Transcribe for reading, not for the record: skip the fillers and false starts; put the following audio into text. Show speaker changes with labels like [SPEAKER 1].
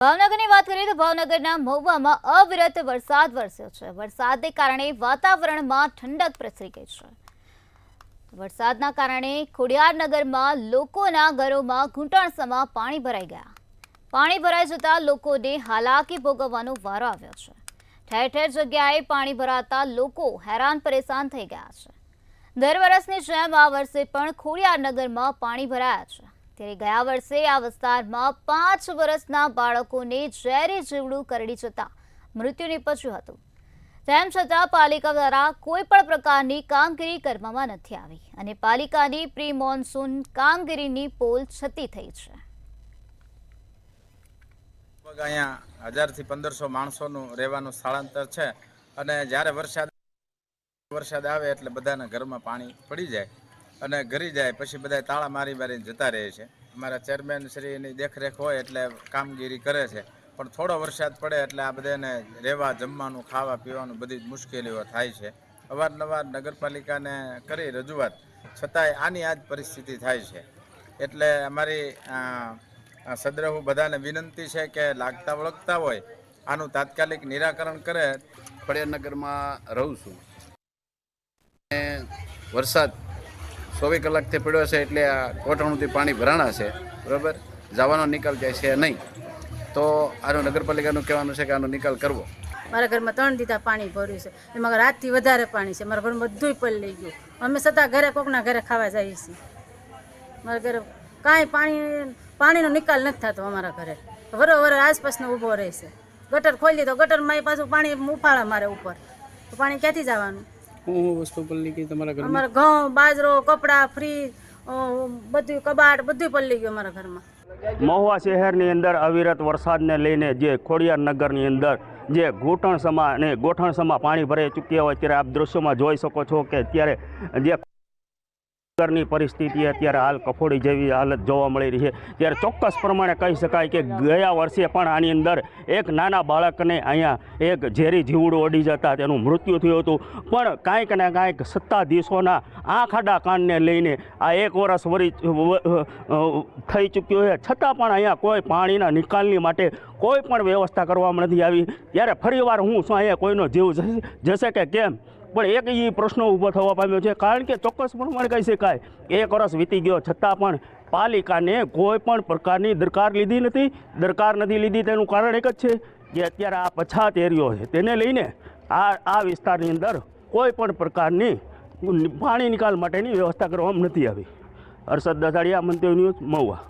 [SPEAKER 1] ભાવનગરની વાત કરીએ તો ભાવનગરના મહુવામાં અવિરત વરસાદ વરસ્યો છે। વરસાદને કારણે વાતાવરણમાં ઠંડક પ્રસરી ગઈ છે। વરસાદના કારણે ખોડિયારનગરમાં લોકોના ઘરોમાં ઘૂંટણસમાં પાણી ભરાઈ ગયા। પાણી ભરાઈ જતા લોકોને હાલાકી ભોગવવાનો વારો આવ્યો છે। ઠેર ઠેર જગ્યાએ પાણી ભરાતા લોકો હેરાન પરેશાન થઈ ગયા છે। દર વર્ષની જેમ આ વર્ષે પણ ખોડિયારનગરમાં પાણી ભરાયા છે। ત્યારે ગયા વર્ષે આ વિસ્તારમાં 5 વર્ષના બાળકોને ઝેરી જીવડું કરડી જતા મૃત્યુ નીપજ્યું હતું। તેમ છતાં પાલિકા દ્વારા કોઈ પણ પ્રકારની કામગીરી કરવામાં નથી આવી અને પાલિકાની પ્રી મોન્સૂન કામગીરીની પોલ છતી થઈ છે।
[SPEAKER 2] અહીંયા 1000 થી 1500 માણસોનું રહેવાનું સ્થળાંતર છે અને જ્યારે વરસાદ આવે એટલે બધાના ઘરમાં પાણી પડી જાય અને ઘરી જાય પછી બધા તાળા મારીને જતા રહે છે। અમારા ચેરમેન શ્રીની દેખરેખ હોય એટલે કામગીરી કરે છે, પણ થોડો વરસાદ પડે એટલે આ બધાને રહેવા જમવાનું ખાવા પીવાનું બધી જ મુશ્કેલીઓ થાય છે। અવારનવાર નગરપાલિકાને કરી રજૂઆત છતાંય આની આ જ પરિસ્થિતિ થાય છે। એટલે અમારી સદ્રહુ બધાને વિનંતી છે કે લાગતા વળગતા હોય આનું તાત્કાલિક નિરાકરણ કરે।
[SPEAKER 3] ખોડિયારનગરમાં રહું છું, વરસાદ 24 કલાકથી પડ્યો છે એટલે આ કોટણુંથી પાણી ભરાણા છે, બરાબર। જવાનો નિકાલ જાય છે નહીં, તો આનું નગરપાલિકાનું કહેવાનું છે કે આનો નિકાલ કરવો।
[SPEAKER 4] મારા ઘરમાં 3 દીધા પાણી ભર્યું છે, એમાં રાતથી વધારે પાણી છે। મારા ઘરમાં બધુંય પલળી ગયું। અમે છતાં ઘરે કોકના ઘરે ખાવા જઈએ છીએ। મારા ઘરે કાંઈ પાણીનો નિકાલ નથી થતો। અમારા ઘરે વરોવર આસપાસનો ઊભો રહે છે। ગટર ખોલી તો ગટરમાં પાછું પાણી ઉફાળા મારે ઉપર, તો પાણી ક્યાંથી જવાનું?
[SPEAKER 5] વસ્તુ પલળી ગઈ તમારા ઘરમાં?
[SPEAKER 4] અમારા ઘઉં, બાજરો, કપડાં, ફ્રીજ, બધું કબાટ બધું પલળી ગયું અમારા ઘરમાં।
[SPEAKER 6] મહુવા શહેરની અંદર અવિરત વરસાદને લઈને જે ખોડિયારનગરની અંદર જે ઘૂંટણસમાં અને ગોઠણસમાં પાણી ભરાઈ ચૂક્યા હોય ત્યારે આપ દ્રશ્યોમાં જોઈ શકો છો કે અત્યારે જે ની પરિસ્થિતિ અત્યારે હાલ કફોડી જેવી હાલત જોવા મળી રહી છે। ત્યારે ચોક્કસ પ્રમાણે કહી શકાય કે ગયા વર્ષે પણ આની અંદર એક નાના બાળકને અહીંયા એક ઝેરી જીવડું અડી જતા તેનું મૃત્યુ થયું હતું। પણ કાંઈક ને કાંઈક સત્તાધીશોના આંખ આડા કાનને લઈને આ 1 વર્ષ થઈ ચૂક્યું છે, છતાં પણ અહીંયા કોઈ પાણીના નિકાલની માટે કોઈ પણ વ્યવસ્થા કરવામાં નથી આવી। ત્યારે ફરીવાર હું શું અહીંયા કોઈનો જીવ જશે કે કેમ, પણ એક એ પ્રશ્નો ઊભો થવા પામ્યો છે। કારણ કે ચોક્કસ પ્રમાણે કહી શકાય 1 વર્ષ વીતી ગયો છતાં પણ પાલિકાને કોઈ પણ પ્રકારની દરકાર નથી લીધી। તેનું કારણ એક જ છે કે અત્યારે આ પછાત એરિયો છે તેને લઈને આ વિસ્તારની અંદર કોઈ પણ પ્રકારની પાણી નિકાલ માટેની વ્યવસ્થા કરવામાં નથી આવી। હર્ષદ દસાડિયા, મંતવ્ય ન્યૂઝ, મહુવા।